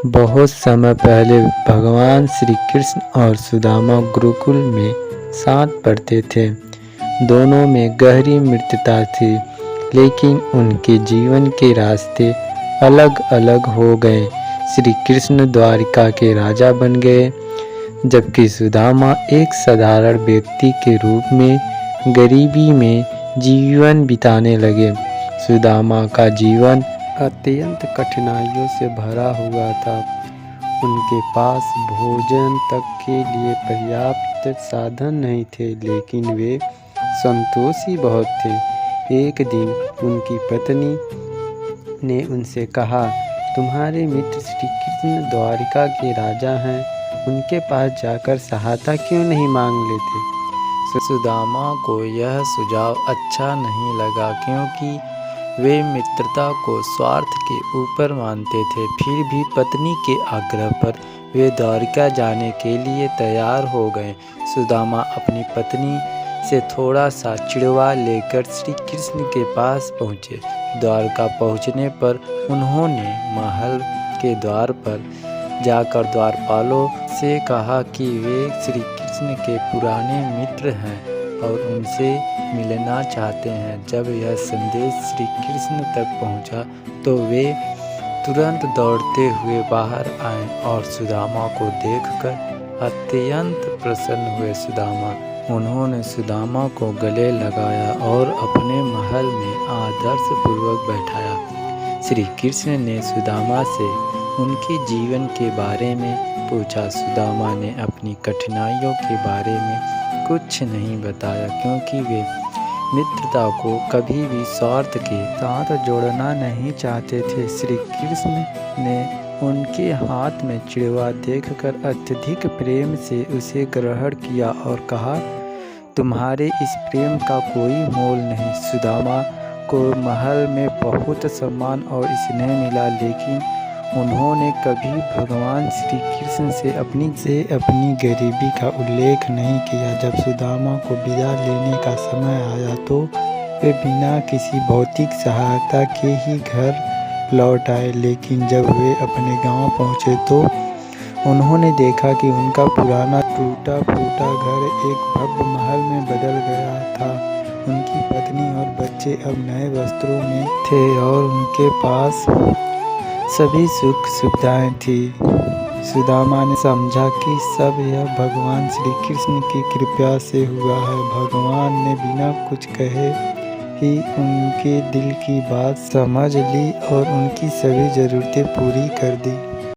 बहुत समय पहले भगवान श्री कृष्ण और सुदामा गुरुकुल में साथ पढ़ते थे। दोनों में गहरी मित्रता थी, लेकिन उनके जीवन के रास्ते अलग अलग हो गए। श्री कृष्ण द्वारिका के राजा बन गए, जबकि सुदामा एक साधारण व्यक्ति के रूप में गरीबी में जीवन बिताने लगे। सुदामा का जीवन अत्यंत कठिनाइयों से भरा हुआ था। उनके पास भोजन तक के लिए पर्याप्त साधन नहीं थे, लेकिन वे संतोषी बहुत थे। एक दिन उनकी पत्नी ने उनसे कहा, तुम्हारे मित्र श्री कृष्ण द्वारिका के राजा हैं, उनके पास जाकर सहायता क्यों नहीं मांग लेते? सुदामा को यह सुझाव अच्छा नहीं लगा, क्योंकि वे मित्रता को स्वार्थ के ऊपर मानते थे। फिर भी पत्नी के आग्रह पर वे द्वारिका जाने के लिए तैयार हो गए। सुदामा अपनी पत्नी से थोड़ा सा चिड़वा लेकर श्री कृष्ण के पास पहुँचे। द्वारका पहुँचने पर उन्होंने महल के द्वार पर जाकर द्वारपालों से कहा कि वे श्री कृष्ण के पुराने मित्र हैं और उनसे मिलना चाहते हैं। जब यह संदेश श्री कृष्ण तक पहुंचा तो वे तुरंत दौड़ते हुए बाहर आए और सुदामा को देखकर अत्यंत प्रसन्न हुए। उन्होंने सुदामा को गले लगाया और अपने महल में आदरपूर्वक बैठाया। श्री कृष्ण ने सुदामा से उनके जीवन के बारे में पूछा। सुदामा ने अपनी कठिनाइयों के बारे में कुछ नहीं बताया, क्योंकि वे मित्रता को कभी भी स्वार्थ के साथ जोड़ना नहीं चाहते थे। श्री कृष्ण ने उनके हाथ में चिड़वा देखकर अत्यधिक प्रेम से उसे ग्रहण किया और कहा, तुम्हारे इस प्रेम का कोई मोल नहीं। सुदामा को महल में बहुत सम्मान और स्नेह मिला, लेकिन उन्होंने कभी भगवान श्री कृष्ण से अपनी गरीबी का उल्लेख नहीं किया। जब सुदामा को विदा लेने का समय आया तो वे बिना किसी भौतिक सहायता के ही घर लौट आए, लेकिन जब वे अपने गांव पहुंचे तो उन्होंने देखा कि उनका पुराना टूटा फूटा घर एक भव्य महल में बदल गया था। उनकी पत्नी और बच्चे अब नए वस्त्रों में थे और उनके पास सभी सुख सुविधाएं थी। सुदामा ने समझा कि सब यह भगवान श्री कृष्ण की कृपा से हुआ है। भगवान ने बिना कुछ कहे ही उनके दिल की बात समझ ली और उनकी सभी ज़रूरतें पूरी कर दी।